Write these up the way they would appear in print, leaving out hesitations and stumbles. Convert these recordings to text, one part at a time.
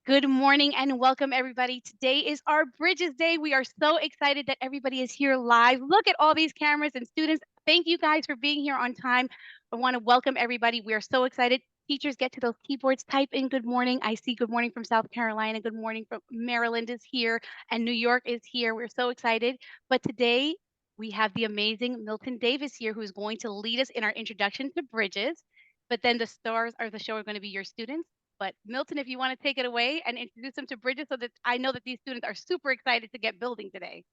Good morning and welcome, everybody. Today is our Bridges Day. We are so excited that everybody is here live. Look at all these cameras and students. Thank you guys for being here on time. I want to welcome everybody. We are so excited. Teachers, get to those keyboards, type in good morning. I see good morning from South Carolina. Good morning from Maryland is here and New York is here. We're so excited. But today we have the amazing Milton Davis here who's going to lead us in our introduction to Bridges. But then the stars of the show are going to be your students. But Milton, if you want to take it away and introduce them to Bridges so that I know that these students are super excited to get building today.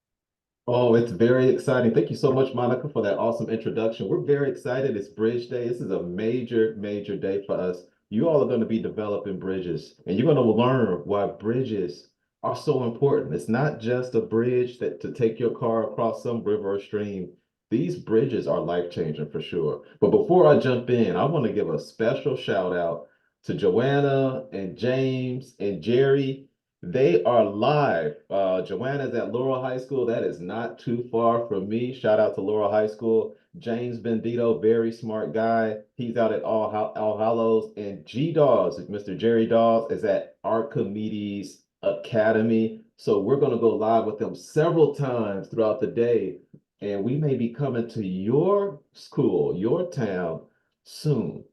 Oh, it's very exciting. Thank you so much, Monica, for that awesome introduction. We're very excited. It's Bridge Day. This is a major, major day for us. You all are going to be developing bridges, and you're going to learn why bridges are so important. It's not just a bridge that to take your car across some river or stream. These bridges are life-changing for sure. But before I jump in, I want to give a special shout out to Joanna and James and Jerry. They are live. Joanna's at Laurel High School. That is not too far from me. Shout out to Laurel High School. James Bendito, very smart guy. He's out at All Hallows. And G Dawes, Mr. Jerry Dawes, is at Archimedes Academy. So we're going to go live with them several times throughout the day. And we may be coming to your school, your town soon.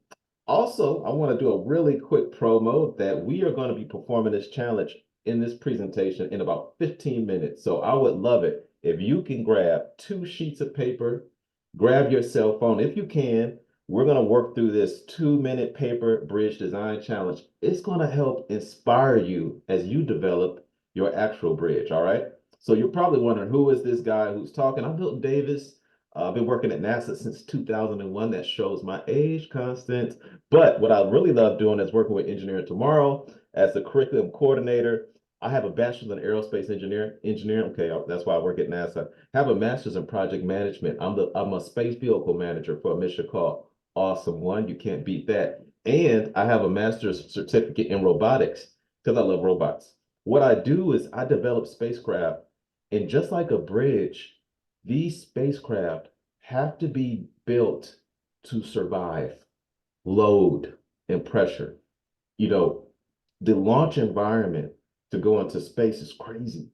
Also, I want to do a really quick promo that we are going to be performing this challenge in this presentation in about 15 minutes. So I would love it if you can grab 2 sheets of paper, grab your cell phone if you can. We're going to work through this 2-minute paper bridge design challenge. It's going to help inspire you as you develop your actual bridge. All right. So you're probably wondering, who is this guy who's talking? I'm Milton Davis. I've been working at NASA since 2001. That shows my age constant. But what I really love doing is working with Engineering Tomorrow as the curriculum coordinator. I have a bachelor's in aerospace engineering. Okay, that's why I work at NASA. I have a master's in project management. I'm a space vehicle manager for a mission called Awesome One. You can't beat that. And I have a master's certificate in robotics because I love robots. What I do is I develop spacecraft, and just like a bridge, these spacecraft have to be built to survive load and pressure. You know, the launch environment to go into space is crazy.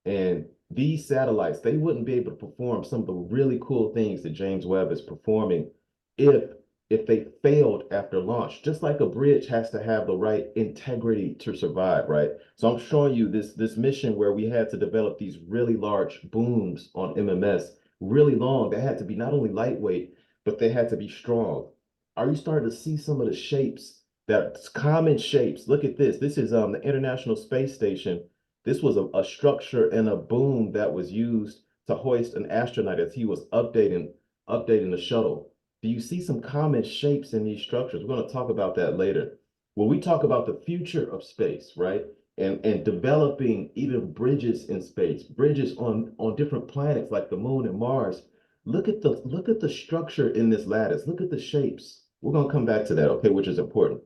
And these satellites, they wouldn't be able to perform some of the really cool things that James Webb is performing if if they failed after launch. Just like a bridge has to have the right integrity to survive, right? So I'm showing you this mission where we had to develop these really large booms on MMS, really long. They had to be not only lightweight, but they had to be strong. Are you starting to see some of the shapes? That's common shapes. Look at this. This is the International Space Station. This was a structure and a boom that was used to hoist an astronaut as he was updating the shuttle. Do you see some common shapes in these structures? We're going to talk about that later. When we talk about the future of space, right? And developing even bridges in space, bridges on different planets like the moon and Mars. Look at the structure in this lattice. Look at the shapes. We're going to come back to that, okay, which is important.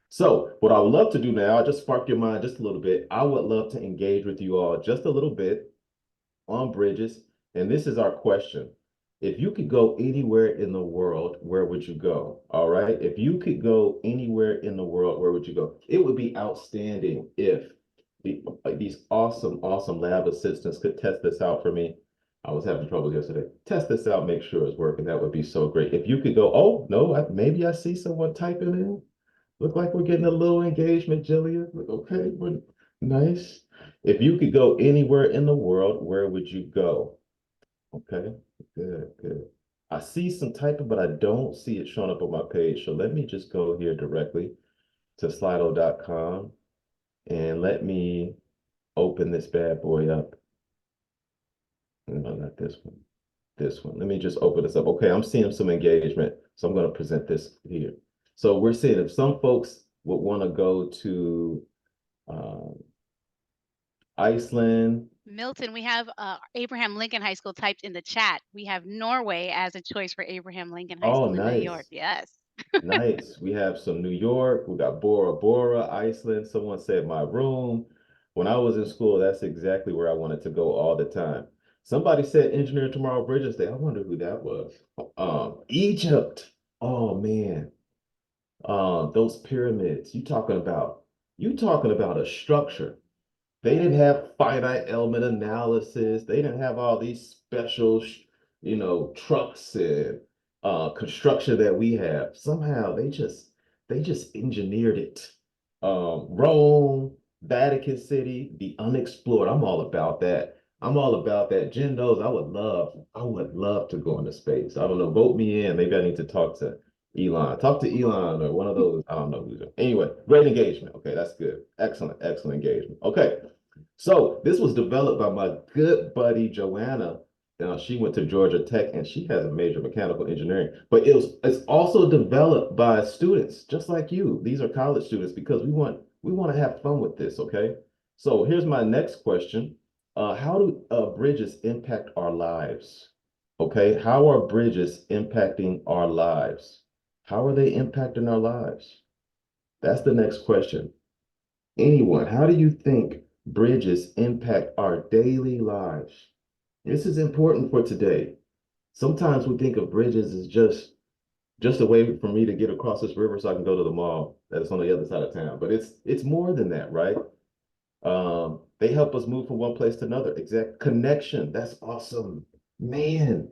So, what I would love to do now, I just sparked your mind just a little bit. I would love to engage with you all just a little bit on bridges. And this is our question. If you could go anywhere in the world, where would you go? All right. If you could go anywhere in the world, where would you go? It would be outstanding if these awesome, awesome lab assistants could test this out for me. I was having trouble yesterday. Test this out, make sure it's working. That would be so great. If you could go, oh, no, maybe I see someone typing in. Look like we're getting a little engagement, Jillian. Okay, nice. If you could go anywhere in the world, where would you go? Okay, good, good. I see some typing, but I don't see it showing up on my page. So let me just go here directly to slido.com and let me open this bad boy up. No, not this one. This one. Let me just open this up. Okay, I'm seeing some engagement. So I'm going to present this here. So we're seeing if some folks would want to go to um, Iceland. Milton, we have Abraham Lincoln High School typed in the chat. We have Norway as a choice for Abraham Lincoln High Oh, School in New York. nice. Yes. Nice. We have some New York. We got Bora Bora, Iceland. Someone said my room. When I was in school, that's exactly where I wanted to go all the time. Somebody said Engineer Tomorrow Bridges Day. I wonder who that was. Egypt. Oh man. Those pyramids. You talking about You talking about a structure. They didn't have finite element analysis. They didn't have all these special, trucks and construction that we have. Somehow they just engineered it. Rome, Vatican City, the unexplored. I'm all about that. I'm all about that. Jen knows I would love to go into space. I don't know, vote me in. Maybe I need to talk to Elon. Talk to Elon or one of those. I don't know who's. Anyway, great engagement. Okay, that's good. Excellent, excellent engagement. Okay. So this was developed by my good buddy Joanna. Now she went to Georgia Tech and she has a major mechanical engineering, but it's also developed by students just like you. These are college students because we want to have fun with this, okay? So here's my next question. How do bridges impact our lives? Okay, how are bridges impacting our lives? How are they impacting our lives? That's the next question. Anyone, how do you think bridges impact our daily lives? This is important for today. Sometimes we think of bridges as just a way for me to get across this river so I can go to the mall that's on the other side of town. But it's more than that, right? They help us move from one place to another. Exact connection. That's awesome. Man,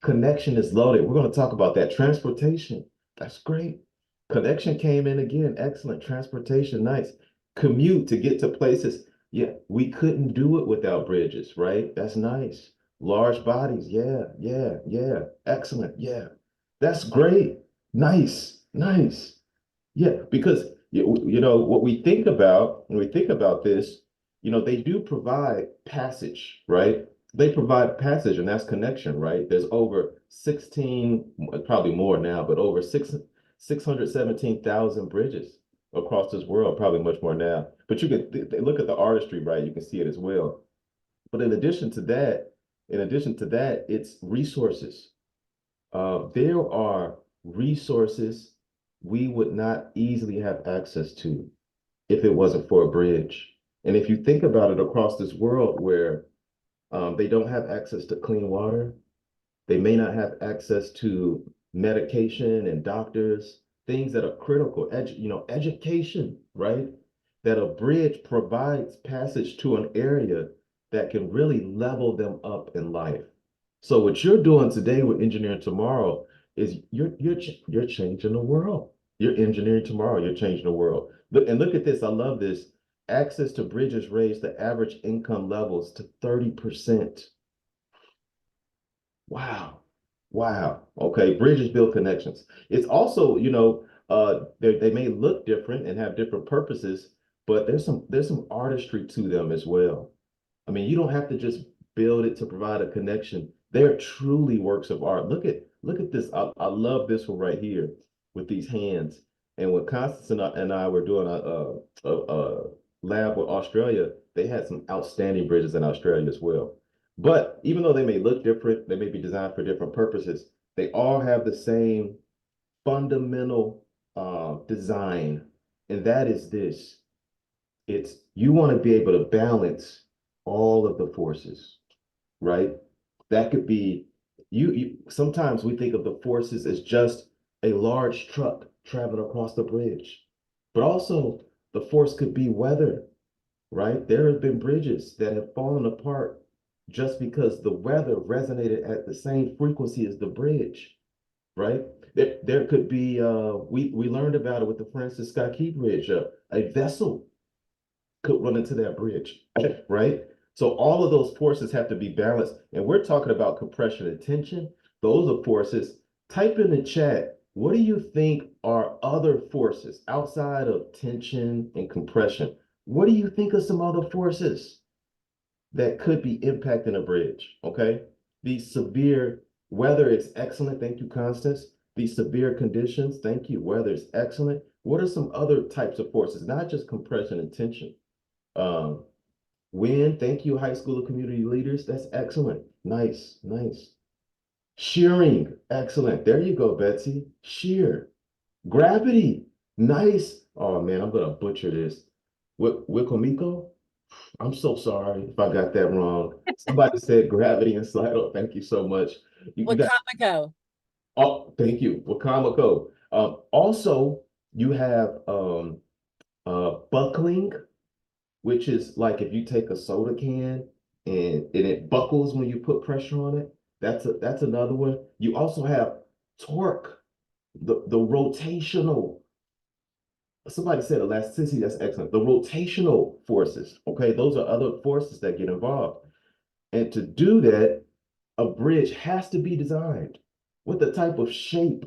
connection is loaded. We're going to talk about that. Transportation. That's great. Connection came in again. Excellent. Transportation, nice. Commute to get to places. Yeah, we couldn't do it without bridges, right? That's nice. Large bodies. Yeah, yeah, yeah. Excellent. Yeah. That's great. Nice, nice. Yeah, because what we think about when we think about this, they do provide passage, right? They provide passage, and that's connection, right? There's over 16, probably more now, but over 617,000 bridges across this world, probably much more now. But you can look at the artistry, right? You can see it as well. But in addition to that, it's resources. There are resources we would not easily have access to if it wasn't for a bridge. And if you think about it across this world where they don't have access to clean water, they may not have access to medication and doctors, things that are critical, education, right? That a bridge provides passage to an area that can really level them up in life. So what you're doing today with Engineering Tomorrow is you're changing the world. You're engineering tomorrow. You're changing the world. Look at this. I love this. Access to bridges raise the average income levels to 30%. Wow. Wow. Okay. Bridges build connections. It's also, they may look different and have different purposes, but there's some artistry to them as well. I mean, you don't have to just build it to provide a connection. They're truly works of art. Look at this. I love this one right here with these hands. And when Constance and I were doing a lab with Australia, they had some outstanding bridges in Australia as well. But even though they may look different, they may be designed for different purposes, they all have the same fundamental design, and that is this. It's you want to be able to balance all of the forces, right? That could be sometimes we think of the forces as just a large truck traveling across the bridge, but also the force could be weather, right? There have been bridges that have fallen apart just because the weather resonated at the same frequency as the bridge, right? There could be we learned about it with the Francis Scott Key Bridge. A vessel could run into that bridge, right? So all of those forces have to be balanced. And we're talking about compression and tension. Those are forces. Type in the chat, what do you think are other forces outside of tension and compression? What do you think are some other forces that could be impacting a bridge? Okay. These severe weather is excellent. Thank you, Constance. These severe conditions. Thank you. Weather is excellent. What are some other types of forces, not just compression and tension? Um, Wind, thank you, high school community leaders. That's excellent. Nice, nice. Shearing, excellent. There you go, Betsy. Shear. Gravity, nice. Oh man, I'm gonna butcher this. Wikomiko? I'm so sorry if I got that wrong. Somebody said gravity and Slido. Thank you so much. You got Wacomico. oh, thank you. Wakamako. Also, you have buckling, which is like if you take a soda can and it buckles when you put pressure on it. That's another one. You also have torque, the rotational. Somebody said elasticity, that's excellent. The rotational forces, okay, those are other forces that get involved. And to do that, a bridge has to be designed with the type of shape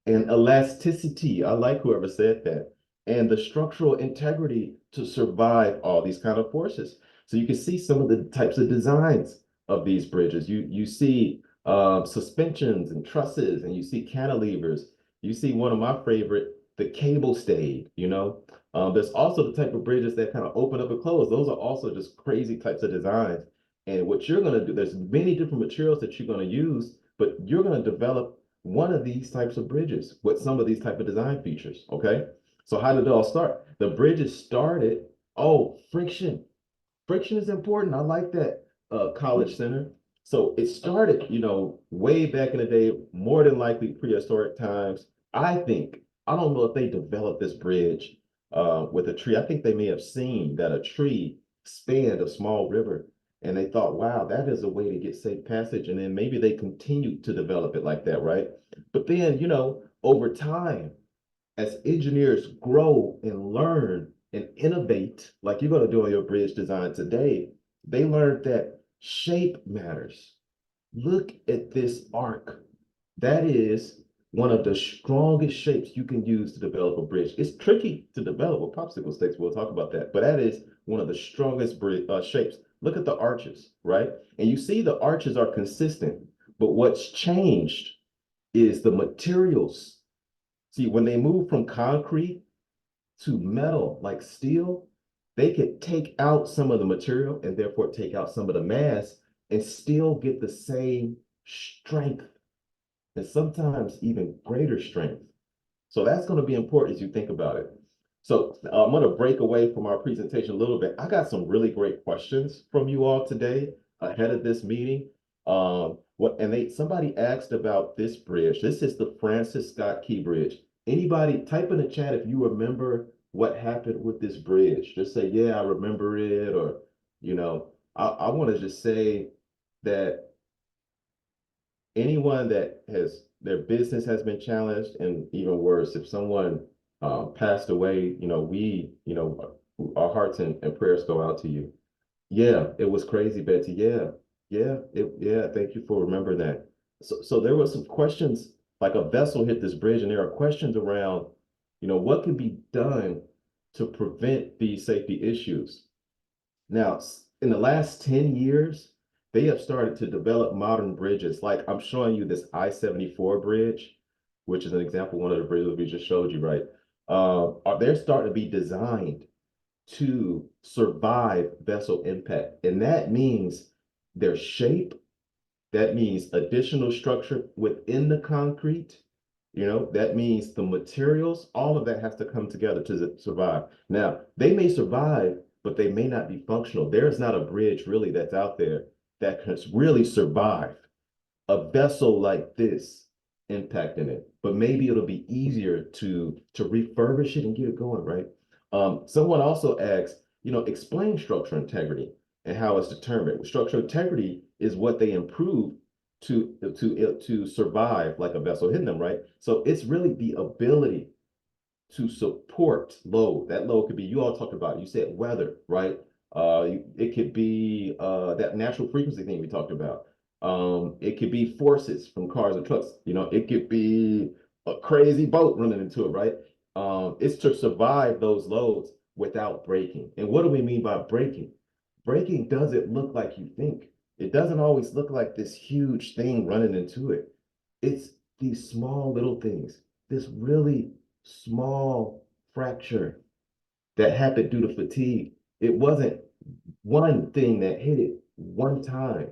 and elasticity. I like whoever said that. And the structural integrity to survive all these kind of forces. So you can see some of the types of designs of these bridges. You see suspensions and trusses, and you see cantilevers. You see one of my favorite, the cable stayed, you know. There's also the type of bridges that kind of open up and close. Those are also just crazy types of designs. And what you're going to do, there's many different materials that you're going to use, but you're going to develop one of these types of bridges with some of these type of design features. Okay. So how did it all start? The bridges started, oh, friction. Friction is important. I like that, college center. So it started, way back in the day, more than likely prehistoric times. I think, I don't know if they developed this bridge with a tree. I think they may have seen that a tree spanned a small river and they thought, wow, that is a way to get safe passage. And then maybe they continued to develop it like that, right? But then, over time, as engineers grow and learn and innovate, like you're going to do on your bridge design today, they learned that shape matters. Look at this arc. That is one of the strongest shapes you can use to develop a bridge. It's tricky to develop with popsicle sticks. We'll talk about that, but that is one of the strongest shapes. Look at the arches, right? And you see the arches are consistent, but what's changed is the materials. See, when they move from concrete to metal like steel, they could take out some of the material and therefore take out some of the mass and still get the same strength and sometimes even greater strength. So that's going to be important as you think about it. So I'm going to break away from our presentation a little bit. I got some really great questions from you all today ahead of this meeting. Somebody asked about this bridge. This is the Francis Scott Key Bridge. Anybody type in the chat if you remember what happened with this bridge. Just say, yeah, I remember it, or I want to just say that anyone that has their business has been challenged, and even worse, if someone passed away, our hearts and prayers go out to you. Yeah, it was crazy, Betsy. Yeah. Thank you for remembering that. So there were some questions, like a vessel hit this bridge, and there are questions around, what can be done to prevent these safety issues. Now, in the last 10 years, they have started to develop modern bridges. Like I'm showing you this I-74 bridge, which is an example, one of the bridges we just showed you, right? They're starting to be designed to survive vessel impact. And that means their shape, that means additional structure within the concrete, that means the materials, all of that has to come together to survive. Now, they may survive, but they may not be functional. There is not a bridge really that's out there that can really survive a vessel like this impacting it. But maybe it'll be easier to refurbish it and get it going, right? Someone also asked, explain structural integrity and how it's determined. Structural integrity is what they improve to survive like a vessel hitting them, right? So it's really the ability to support load. That load could be, you all talked about, you said weather, right? It could be that natural frequency thing we talked about. It could be forces from cars and trucks. It could be a crazy boat running into it, right? It's to survive those loads without breaking. And what do we mean by breaking? Breaking doesn't look like you think. It doesn't always look like this huge thing running into it. It's these small little things, this really small fracture that happened due to fatigue. It wasn't one thing that hit it one time,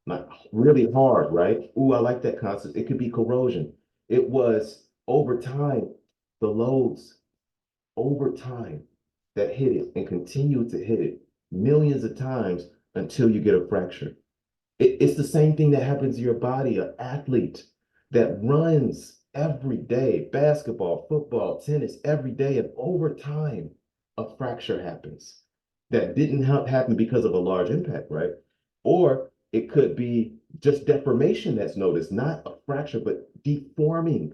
not really hard, right? Ooh, I like that concept. It could be corrosion. It was over time, the loads over time that hit it and continue to hit it millions of times until you get a fracture. It's the same thing that happens to your body, an athlete that runs every day, basketball, football, tennis, every day, and over time, a fracture happens that didn't happen because of a large impact, right? Or it could be just deformation that's noticed, not a fracture, but deforming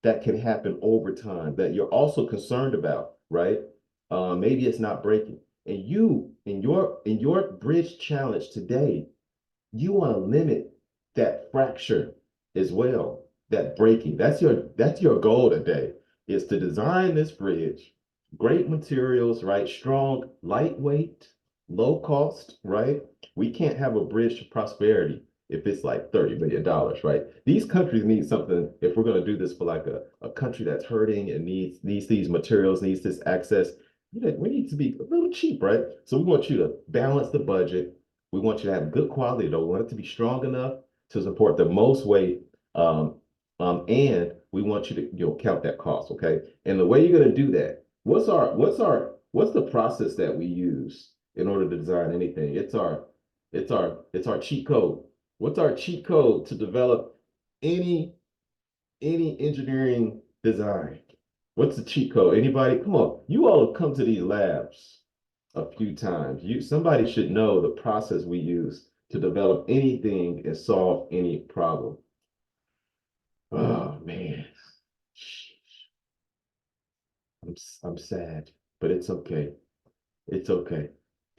that can happen over time that you're also concerned about, right? Maybe it's not breaking. And you, in your bridge challenge today, you want to limit that fracture as well, that breaking. That's your goal today, is to design this bridge, great materials, right? Strong, lightweight, low cost, right? We can't have a bridge to prosperity if it's like $30 million, right? These countries need something if we're going to do this for like a country that's hurting and needs these materials, needs this access. We need to be a little cheap, right? So we want you to balance the budget. We want you to have good quality, though. We want it to be strong enough to support the most weight. And we want you to count that cost, okay? And the way you're going to do that, what's the process that we use in order to design anything? It's our cheat code. What's our cheat code to develop any engineering design? What's the cheat code? Anybody? Come on, you all have come to these labs a few times. Somebody should know the process we use to develop anything and solve any problem. Oh man, I'm sad, but it's okay. It's okay.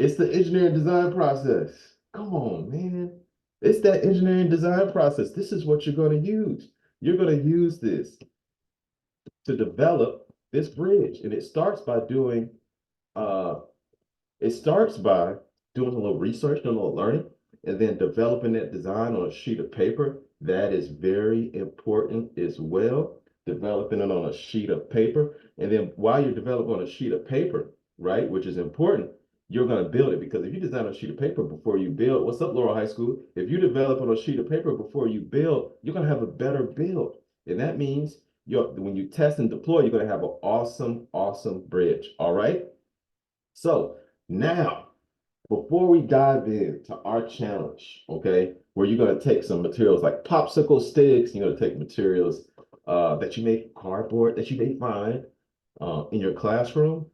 It's the engineering design process. Come on, man. It's that engineering design process. This is what you're going to use. You're going to use this to develop this bridge, and uh it starts by doing a little research, doing a little learning, and then developing that design on a sheet of paper. That is very important as well. Developing it on a sheet of paper. And then while you're developing on a sheet of paper, right, which is important, you're going to build it, because if you design on a sheet of paper before you build, what's up, Laurel High School? If you develop on a sheet of paper before you build, you're going to have a better build. And that means when you test and deploy, you're going to have an awesome, awesome bridge. All right. So now, before we dive into our challenge, okay, where you're going to take some materials like popsicle sticks, you're going to take materials that you make cardboard that you may find in your classroom.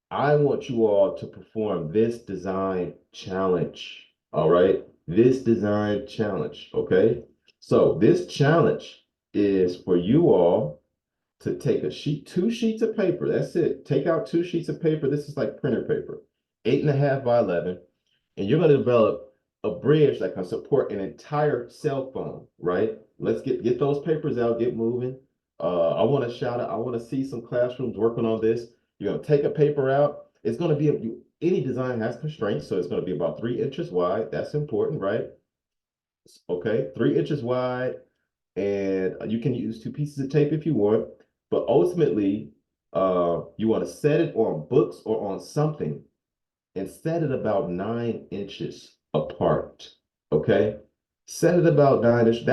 I want you all to perform this design challenge. All right, this design challenge. Okay, so this challenge is for you all to take two sheets of paper. That's it. Take out two sheets of paper. This is like printer paper, 8.5 by 11, and you're going to develop a bridge that can support an entire cell phone. Right? Let's get those papers out. Get moving. I want to shout out. I want to see some classrooms working on this. You're going to take a paper out. It's going to be any design has constraints, so it's going to be about 3 inches wide. That's important, right? Okay, 3 inches wide, and you can use two pieces of tape if you want. But ultimately, you want to set it on books or on something and set it about 9 inches apart. Okay. Set it about 9 inches.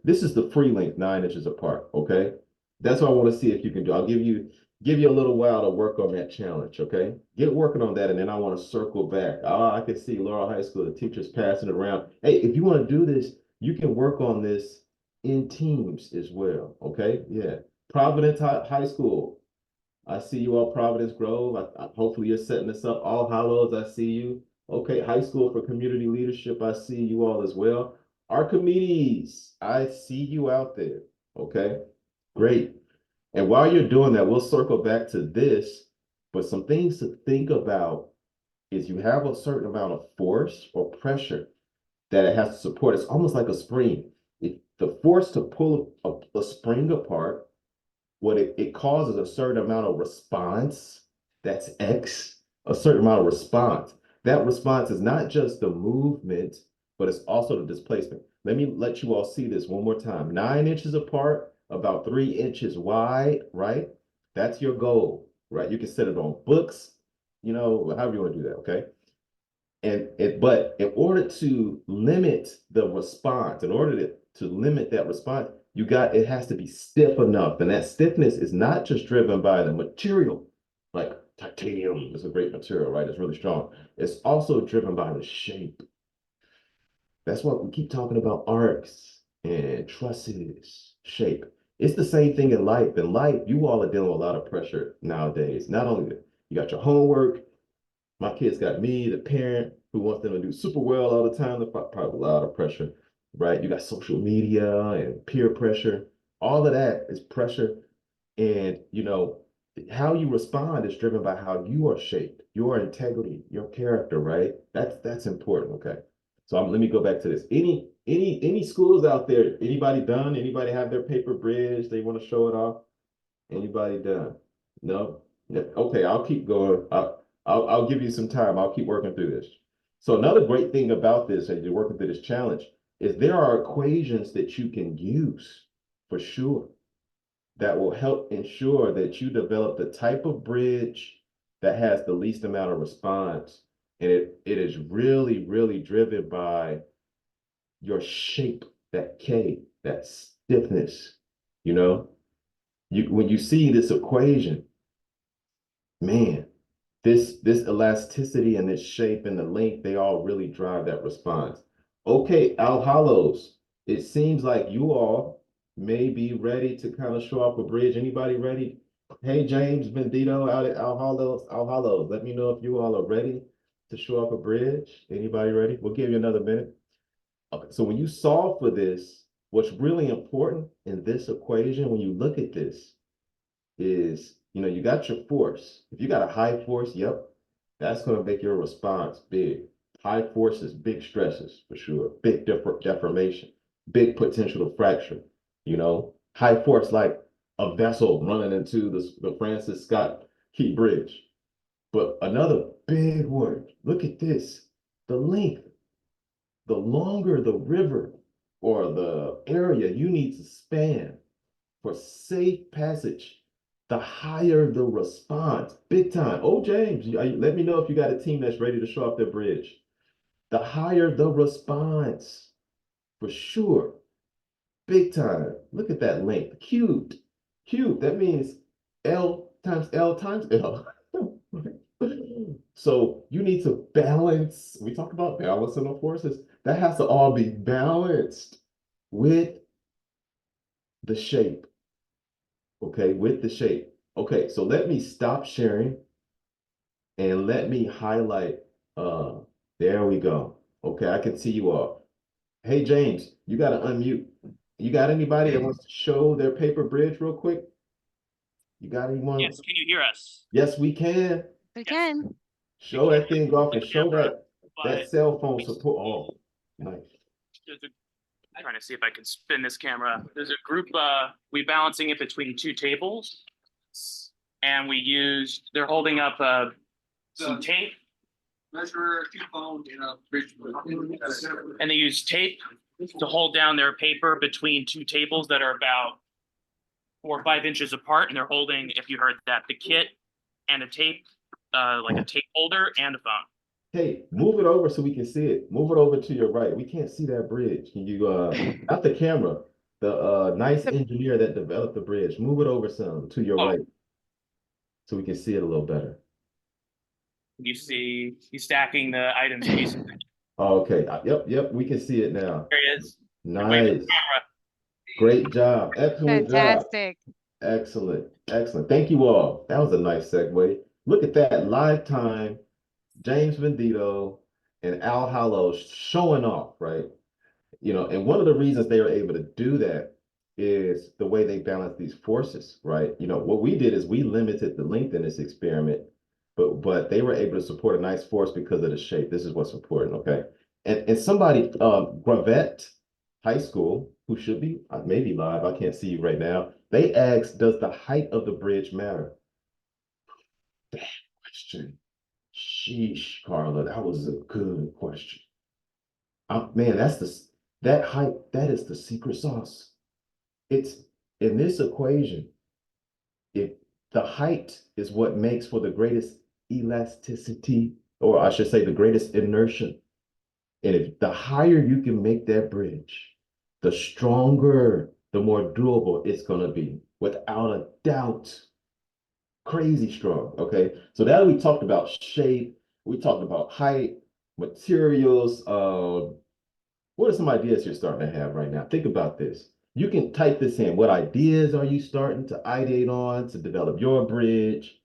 This is the free length, 9 inches apart. Okay. That's what I want to see if you can do. I'll give you a little while to work on that challenge. Okay. Get working on that. And then I want to circle back. I can see Laurel High School, the teachers passing it around. Hey, if you want to do this, you can work on this in teams as well. Okay. Yeah. Providence High School. I see you all, Providence Grove. Hopefully you're setting this up. All Hallows, I see you. Okay, High School for Community Leadership, I see you all as well. Archimedes, I see you out there. Okay, great. And while you're doing that, we'll circle back to this, but some things to think about is you have a certain amount of force or pressure that it has to support. It's almost like a spring. If the force to pull a spring apart, what it causes a certain amount of response. That's X, a certain amount of response. That response is not just the movement, but it's also the displacement. Let me let you all see this one more time. 9 inches apart, about 3 inches wide, right? That's your goal, right? You can set it on books, however you want to do that, okay? But in order to limit the response, in order to limit that response, it has to be stiff enough. And that stiffness is not just driven by the material, like titanium is a great material, right? It's really strong. It's also driven by the shape. That's why we keep talking about arcs and trusses, shape. It's the same thing in life. In life, you all are dealing with a lot of pressure nowadays. Not only You got your homework. My kids got me, the parent who wants them to do super well all the time. There's probably a lot of pressure, right? You got social media and peer pressure. All of that is pressure. And, how you respond is driven by how you are shaped, your integrity, your character, right? That's important. Okay. So let me go back to this. Any schools out there, anybody done? Anybody have their paper bridge? They want to show it off? Anybody done? No? Yeah. Okay, I'll keep going. I'll give you some time. I'll keep working through this. So another great thing about this as you're working through this challenge is there are equations that you can use for sure that will help ensure that you develop the type of bridge that has the least amount of response. And it is really, really driven by your shape, that K, that stiffness, you know? When you see this equation, man, this elasticity and this shape and the length, they all really drive that response. Okay, Al Hollows, it seems like you all may be ready to kind of show off a bridge. Anybody ready? Hey, James Bendito out at Al Hollows, let me know if you all are ready to show off a bridge. Anybody ready? We'll give you another minute. Okay, so when you solve for this, what's really important in this equation, when you look at this, is, you got your force. If you got a high force, yep, that's going to make your response big. High forces, big stresses for sure, big deformation, big potential to fracture. High force like a vessel running into the Francis Scott Key Bridge. But another big word, look at this, the length. The longer the river or the area you need to span for safe passage, the higher the response. Big time. Oh, James, let me know if you got a team that's ready to show off their bridge. The higher the response, for sure. Big time. Look at that length. Cubed. Cubed. That means L times L times L. So you need to balance. We talk about balancing the forces. That has to all be balanced with the shape. Okay, with the shape. Okay, so let me stop sharing and let me highlight. There we go. Okay, I can see you all. Hey, James, you got to unmute. You got anybody that wants to show their paper bridge real quick? You got anyone? Yes, can you hear us? Yes, we can. We Yes. can. Show that thing off and The show camera, that cell phone support. Oh, nice. I'm trying to see if I can spin this camera. There's a group, we balancing it between two tables. And they're holding up some tape. Measure 2 phone in a bridge. And they use tape to hold down their paper between two tables that are about 4 or 5 inches apart. And they're holding, if you heard that, the kit and a tape, like a tape holder and a phone. Hey, move it over so we can see it. Move it over to your right. We can't see that bridge. Can you, not the camera, the nice engineer that developed the bridge. Move it over some to your right so we can see it a little better. You see, he's stacking the items. Oh, okay. Yep. We can see it now. There he is. Nice. Great job. Excellent Fantastic. job. Excellent. Thank you all. That was a nice segue. Look at that lifetime. James Bendito and Al Hollows showing off, right? And one of the reasons they were able to do that is the way they balance these forces, right? What we did is we limited the length in this experiment, but they were able to support a nice force because of the shape. This is what's important, okay? And somebody, Gravette High School, who should be maybe live, I can't see you right now, they asked, does the height of the bridge matter? Bad question. Sheesh, Carla, that was a good question. Man, that height, that is the secret sauce. It's in this equation, if the height is what makes for the greatest elasticity, or I should say the greatest inertia. And if the higher you can make that bridge, the stronger, the more durable it's going to be, without a doubt. Crazy strong. Okay, so now we talked about shape, we talked about height, materials. What are some ideas you're starting to have right now? Think about this. You can type this in. What ideas are you starting to ideate on to develop your bridge?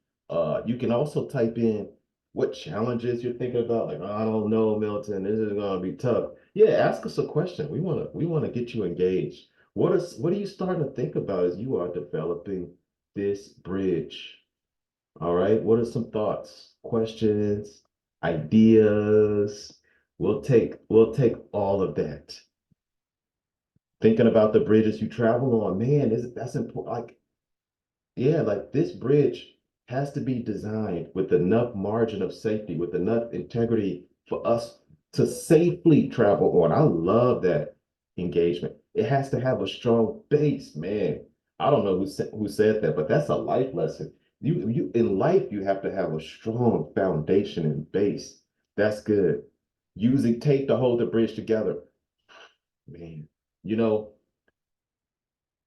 You can also type in what challenges you're thinking about. Like, I don't know, Milton, this is gonna be tough. Yeah, ask us a question. We wanna get you engaged. What are you starting to think about as you are developing this bridge? All right, what are some thoughts, questions, ideas? We'll take all of that. Thinking about the bridges you travel on, man, that's important. Like, yeah, like this bridge has to be designed with enough margin of safety, with enough integrity for us to safely travel on. I love that engagement. It has to have a strong base, man. I don't know who said that, but that's a life lesson. You in life, you have to have a strong foundation and base. That's good. Using tape to hold the bridge together. Man, you know,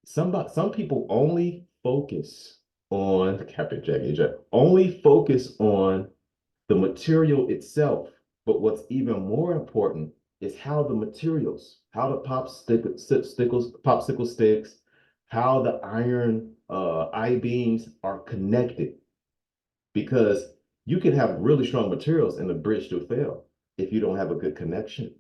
some people only focus on Captain Jackie Jack, only focus on the material itself. But what's even more important is how the materials, how the popsicle sticks, how the iron I-beams are connected. Because you can have really strong materials and the bridge still fail if you don't have a good connection.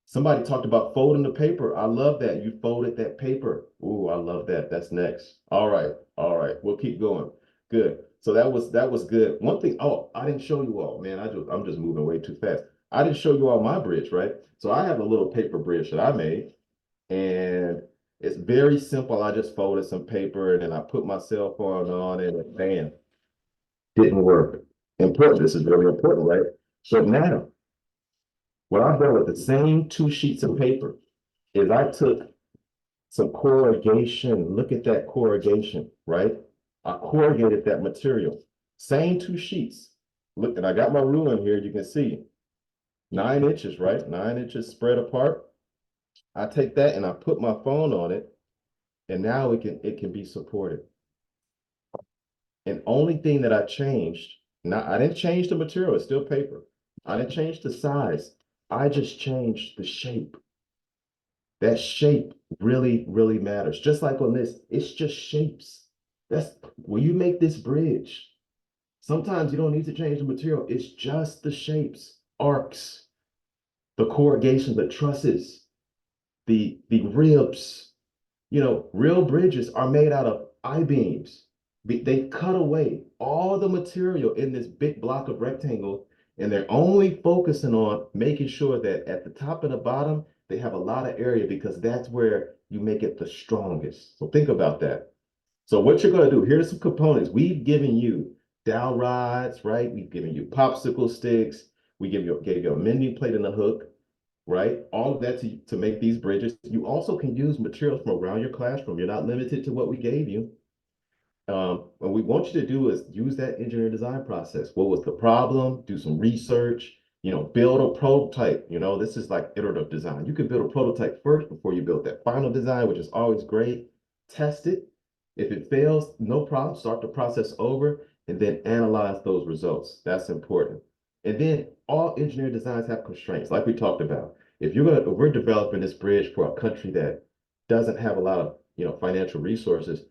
Somebody talked about folding the paper. I love that. You folded that paper. Ooh, I love that. That's next. All right. All right. We'll keep going. Good. So that was good. One thing, oh, I didn't show you all, man. I'm just moving way too fast. I didn't show you all my bridge, right? So I have a little paper bridge that I made, and it's very simple. I just folded some paper and then I put my cell phone on it and bam, didn't work. Important. This is really important, right? So now what I've done with the same 2 sheets of paper is I took some corrugation. Look at that corrugation, right? I corrugated that material. Same 2 sheets. Look, and I got my ruler in here. You can see 9 inches, right? 9 inches spread apart. I take that and I put my phone on it, and now it can be supported. And only thing that I changed, now I didn't change the material, it's still paper. I didn't change the size. I just changed the shape. That shape really, really matters. Just like on this, it's just shapes. That's when you make this bridge. Sometimes you don't need to change the material. It's just the shapes, arcs, the corrugation, the trusses, the ribs. You know, real bridges are made out of I-beams. They cut away all the material in this big block of rectangle, and they're only focusing on making sure that at the top and the bottom, they have a lot of area because that's where you make it the strongest. So think about that. So what you're going to do, here's some components. We've given you dowel rods, right? We've given you popsicle sticks. We gave you a mending plate and a hook, right? All of that to make these bridges. You also can use materials from around your classroom. You're not limited to what we gave you. What we want you to do is use that engineer design process. What was the problem? Do some research, build a prototype. This is like iterative design. You can build a prototype first before you build that final design, which is always great. Test it. If it fails, no problem. Start the process over and then analyze those results. That's important. And then all engineering designs have constraints, like we talked about. If we're developing this bridge for a country that doesn't have a lot of, financial resources,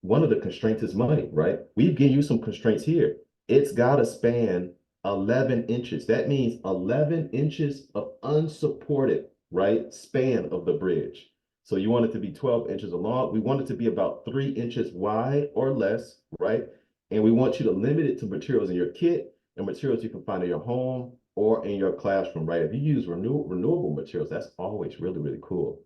one of the constraints is money, right? We've given you some constraints here. It's got to span 11 inches. That means 11 inches of unsupported, right, span of the bridge. So you want it to be 12 inches long. We want it to be about 3 inches wide or less, right? And we want you to limit it to materials in your kit and materials you can find in your home or in your classroom, right? If you use renewable materials, that's always really, really cool.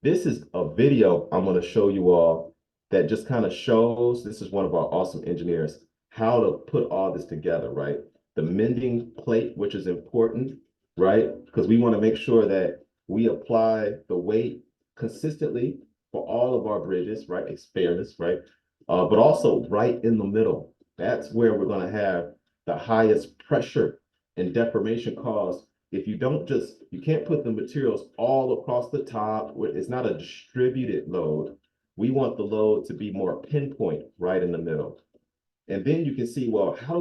This is a video I'm going to show you all that just kind of shows, this is one of our awesome engineers, how to put all this together, right? The mending plate, which is important, right? Because we want to make sure that we apply the weight consistently for all of our bridges, right? It's fairness, right? But also right in the middle. That's where we're going to have the highest pressure and deformation caused. If you can't put the materials all across the top. It's not a distributed load. We want the load to be more pinpoint right in the middle. And then you can see, well, how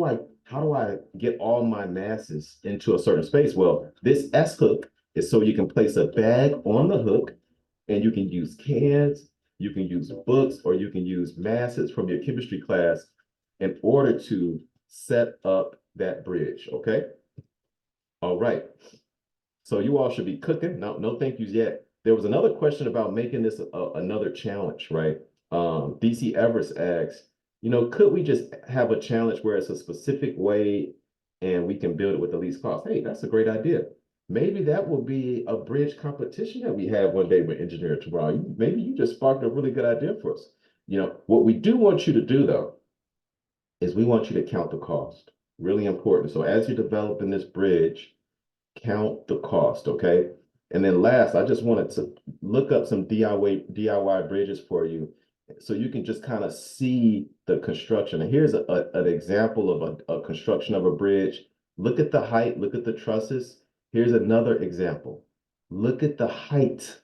do I get all my masses into a certain space? Well, this S hook is so you can place a bag on the hook, and you can use cans, you can use books, or you can use masses from your chemistry class in order to set up that bridge, okay? All right. So you all should be cooking. No thank yous yet. There was another question about making this another challenge, right? DC Everest asks, could we just have a challenge where it's a specific way and we can build it with the least cost? Hey, that's a great idea. Maybe that will be a bridge competition that we have one day with Engineer Tomorrow. Maybe you just sparked a really good idea for us. What we do want you to do though, is we want you to count the cost. Really important. So as you're developing this bridge, count the cost, okay? And then last, I just wanted to look up some DIY bridges for you so you can just kind of see the construction. And here's an example of a construction of a bridge. Look at the height, look at the trusses. Here's another example. Look at the height,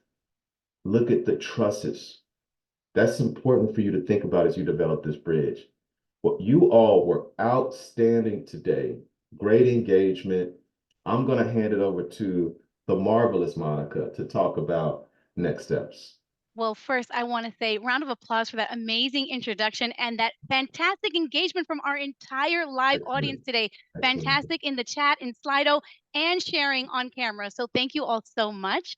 look at the trusses. That's important for you to think about as you develop this bridge. Well, you all were outstanding today. Great engagement. I'm going to hand it over to the marvelous Monica to talk about next steps. Well, first, I want to say round of applause for that amazing introduction and that fantastic engagement from our entire live audience today. Fantastic in the chat, in Slido, and sharing on camera. So thank you all so much.